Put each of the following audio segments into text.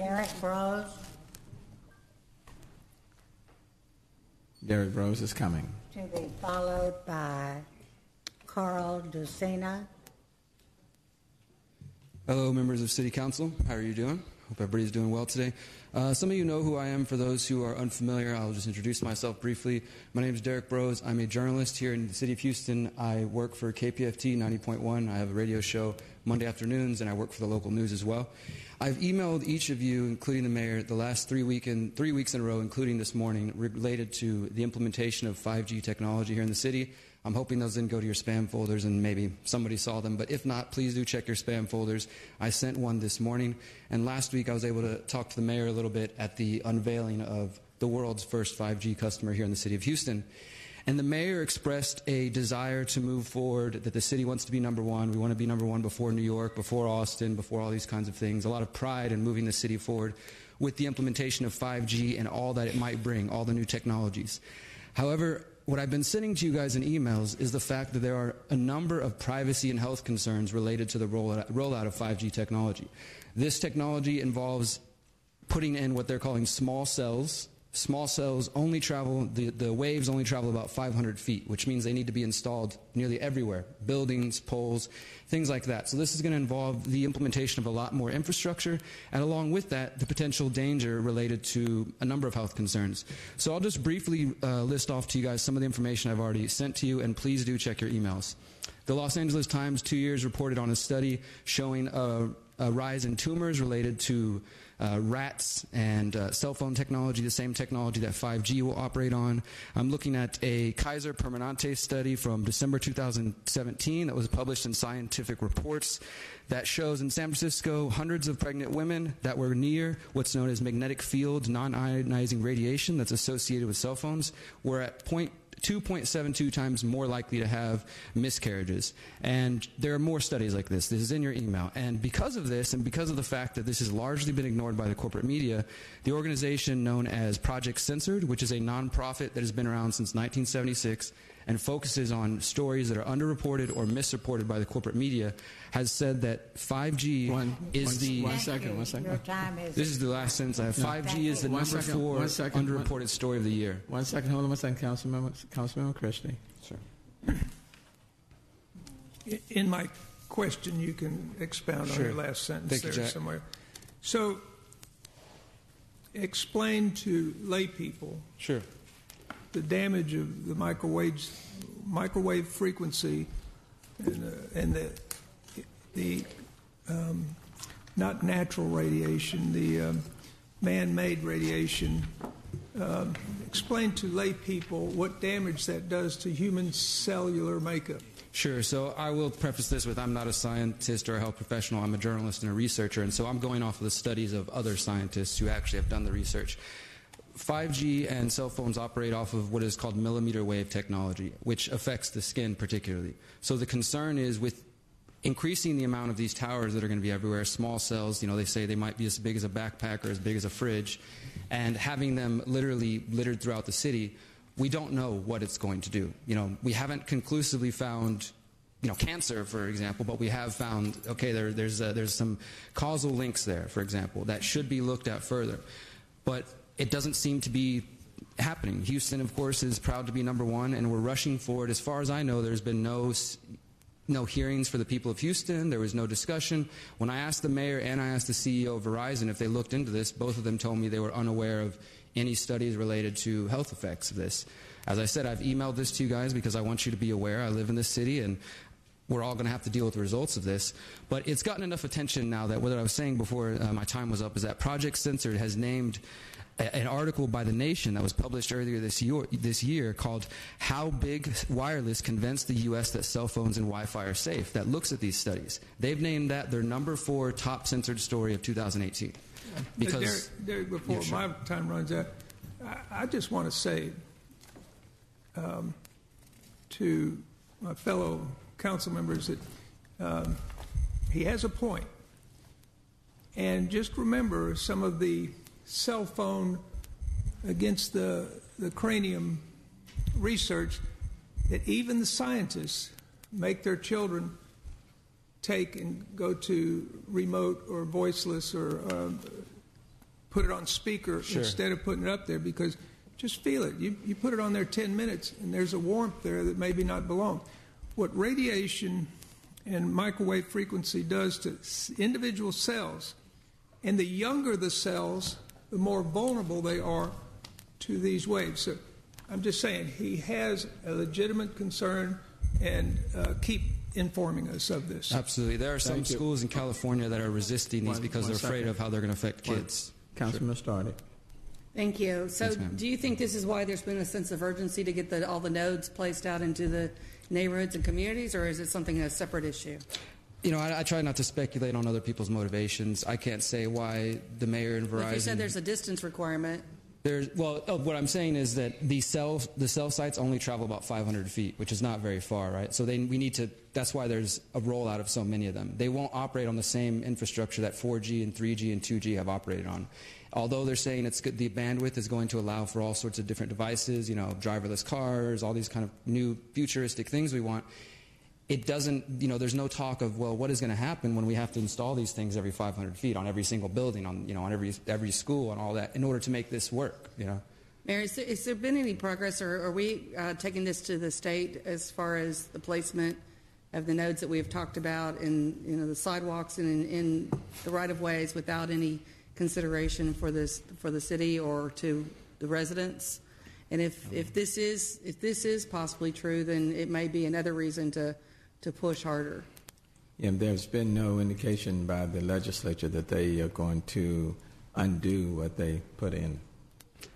Derrick Broze. Derrick Broze is coming. To be followed by Carl Ducina. Hello, members of City Council. How are you doing? Hope everybody's doing well today. Some of you know who I am. For those who are unfamiliar, I'll just introduce myself briefly. My name is Derrick Broze. I'm a journalist here in the city of Houston. I work for KPFT 90.1. I have a radio show Monday afternoons, and I work for the local news as well. I've emailed each of you, including the mayor, the last 3 weeks in a row, including this morning, related to the implementation of 5G technology here in the city. I'm hoping those didn't go to your spam folders and maybe somebody saw them. But if not, please do check your spam folders. I sent one this morning. And last week I was able to talk to the mayor a little bit at the unveiling of the world's first 5G customer here in the city of Houston. And the mayor expressed a desire to move forward, that the city wants to be number one. We want to be number one before New York, before Austin, before all these kinds of things. A lot of pride in moving the city forward with the implementation of 5G and all that it might bring, all the new technologies. However, what I've been sending to you guys in emails is the fact that there are a number of privacy and health concerns related to the rollout of 5G technology. This technology involves putting in what they're calling small cells. Small cells only travel, the waves only travel about 500 feet, which means they need to be installed nearly everywhere, buildings, poles, things like that. So this is going to involve the implementation of a lot more infrastructure, and along with that, the potential danger related to a number of health concerns. So I'll just briefly list off to you guys some of the information I've already sent to you, and please do check your emails. The Los Angeles Times 2 years reported on a study showing a rise in tumors related to rats and cell phone technology, the same technology that 5G will operate on. I'm looking at a Kaiser Permanente study from December 2017 that was published in Scientific Reports that shows in San Francisco hundreds of pregnant women that were near what's known as magnetic field non-ionizing radiation that's associated with cell phones were at 2.72 times more likely to have miscarriages. And there are more studies like this. This is in your email. And because of this, and because of the fact that this has largely been ignored by the corporate media, the organization known as Project Censored, which is a nonprofit that has been around since 1976 and focuses on stories that are underreported or misreported by the corporate media, has said that 5G is the... One second. Your time is... This is the last sentence I have. 5G is the number 4 underreported story of the year. Hold on one second, Councilmember Christie. Sure. In my question, you can expound on your last sentence there somewhere. So, explain to lay people the damage of the microwave frequency and the not natural radiation, the man-made radiation. Explain to lay people what damage that does to human cellular makeup. Sure. So I will preface this with I'm not a scientist or a health professional. I'm a journalist and a researcher, and so I'm going off of the studies of other scientists who actually have done the research. 5G and cell phones operate off of what is called millimeter wave technology, which affects the skin particularly. So the concern is with increasing the amount of these towers that are going to be everywhere, small cells, they say they might be as big as a backpack or as big as a fridge, and having them literally littered throughout the city, we don't know what it's going to do. We haven't conclusively found, cancer, for example, but we have found, okay, there's some causal links there, for example, that should be looked at further. But it doesn't seem to be happening. Houston, of course, is proud to be number one, and we're rushing forward. As far as I know, there's been no hearings for the people of Houston. There was no discussion. When I asked the mayor and I asked the CEO of Verizon if they looked into this, both of them told me they were unaware of any studies related to health effects of this. As I said, I've emailed this to you guys because I want you to be aware. I live in this city, and we're all going to have to deal with the results of this. But it's gotten enough attention now that what I was saying before my time was up is that Project Censored has named an article by The Nation that was published earlier this year called How Big Wireless Convinced the U.S. That Cell Phones and Wi-Fi Are Safe, that looks at these studies. They've named that their number 4 top censored story of 2018. Because, Derrick, before my time runs out, I just want to say to my fellow council members that he has a point. And just remember some of the cell phone against the cranium research that even the scientists make their children take and go to remote or voiceless or put it on speaker instead of putting it up there, because just feel it. You put it on there 10 minutes, and there's a warmth there that maybe not belong. What radiation and microwave frequency does to individual cells, and the younger the cells, the more vulnerable they are to these waves. So I'm just saying, he has a legitimate concern, and keep informing us of this. Absolutely. There are some schools in California that are resisting these because they're afraid of how they're going to affect kids. Councilman Stardy. Thank you. So Yes, ma'am. do you think this is why there's been a sense of urgency to get all the nodes placed out into the neighborhoods and communities, or is it something a separate issue? You know, I try not to speculate on other people's motivations. I can't say why the mayor and Verizon... Well, if you said there's a distance requirement... what I'm saying is that the cell sites only travel about 500 feet, which is not very far, right? So we need to. That's why there's a rollout of so many of them. They won't operate on the same infrastructure that 4G and 3G and 2G have operated on. Although they're saying the bandwidth is going to allow for all sorts of different devices, you know, driverless cars, all these kind of new futuristic things we want. It doesn't, you know, there's no talk of, well, what is going to happen when we have to install these things every 500 feet on every single building, on every school and all that in order to make this work, you know? Mayor, has there been any progress, or are we taking this to the state as far as the placement of the nodes that we have talked about in, you know, the sidewalks and in the right-of-ways without any consideration for the city or to the residents? And if this is possibly true, then it may be another reason to push harder. Yeah, there's been no indication by the legislature that they are going to undo what they put in.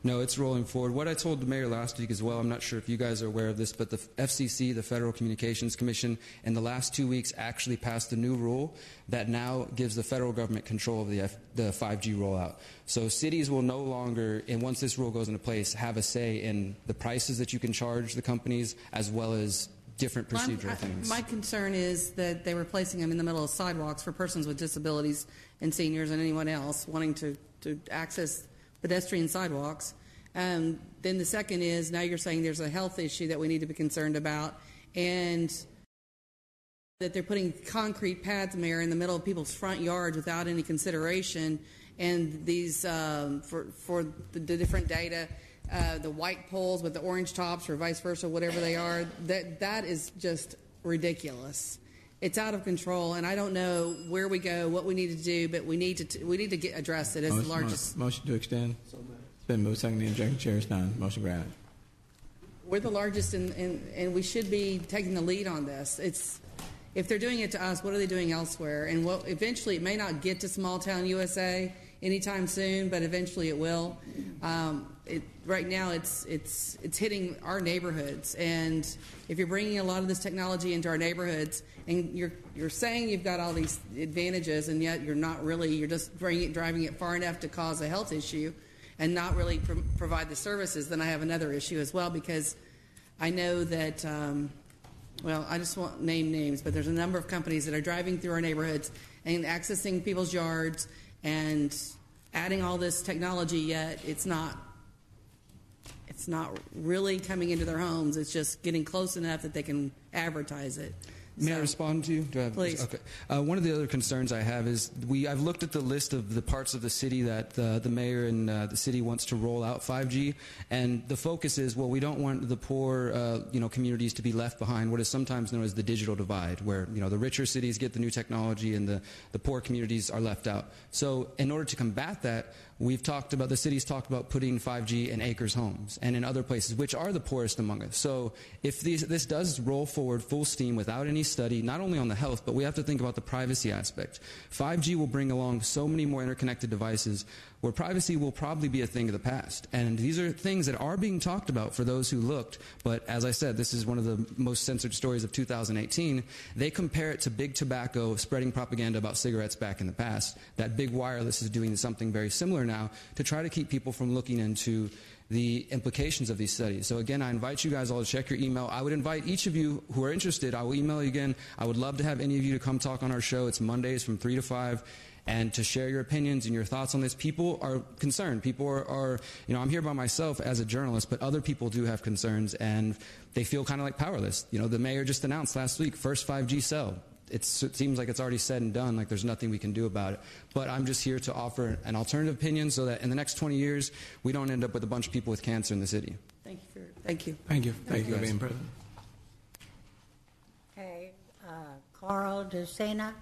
No, it's rolling forward. What I told the mayor last week as well, I'm not sure if you guys are aware of this, but the FCC, the Federal Communications Commission, in the last 2 weeks actually passed a new rule that now gives the federal government control of the 5G rollout. So cities will no longer, and once this rule goes into place, have a say in the prices that you can charge the companies, as well as different procedural things. My concern is that they were placing them in the middle of sidewalks for persons with disabilities and seniors and anyone else wanting to access pedestrian sidewalks. Then the second is, now you're saying there's a health issue that we need to be concerned about, and that they're putting concrete pads, Mayor, in the middle of people's front yards without any consideration, and these for the different data, the white poles with the orange tops or vice versa, whatever they are, that is just ridiculous. It's out of control, and I don't know where we go, what we need to do, but we need to address it as the largest. Motion to extend. It's been moved, seconded, and the chair is done. Motion granted. We're the largest, and we should be taking the lead on this. If they're doing it to us, what are they doing elsewhere? And eventually, it may not get to small town USA anytime soon, but eventually it will. Right now, it's hitting our neighborhoods, and if you're bringing a lot of this technology into our neighborhoods, and you're saying you've got all these advantages, and yet you're not really. You're just driving it far enough to cause a health issue, and not really provide the services. Then I have another issue as well, because I know that. Well, I just won't name names, but there's a number of companies that are driving through our neighborhoods and accessing people's yards and adding all this technology, yet it's not really coming into their homes. It's just getting close enough that they can advertise it. May I respond to you? Please. Okay. One of the other concerns I have is I've looked at the list of the parts of the city that the mayor and the city wants to roll out 5G, and the focus is, well, we don't want the poor communities to be left behind, what is sometimes known as the digital divide, where the richer cities get the new technology and the poor communities are left out. So in order to combat that, the city's talked about putting 5G in acres homes and in other places, which are the poorest among us. So if this does roll forward full steam without any study, not only on the health, but we have to think about the privacy aspect. 5G will bring along so many more interconnected devices where privacy will probably be a thing of the past. And these are things that are being talked about for those who looked. But as I said, this is one of the most censored stories of 2018. They compare it to big tobacco spreading propaganda about cigarettes back in the past. That big wireless is doing something very similar now to try to keep people from looking into the implications of these studies. So again, I invite you guys all to check your email. I would invite each of you who are interested, I will email you again. I would love to have any of you to come talk on our show. It's Mondays from 3 to 5. And to share your opinions and your thoughts on this. People are concerned. People are I'm here by myself as a journalist, but other people do have concerns, and they feel kind of like powerless. The mayor just announced last week, first 5G cell. it seems like it's already said and done, like there's nothing we can do about it. But I'm just here to offer an alternative opinion so that in the next 20 years, we don't end up with a bunch of people with cancer in the city. Thank you. Thank you. Thank you. Thank you for guys. being present. Okay, Carl DeSena.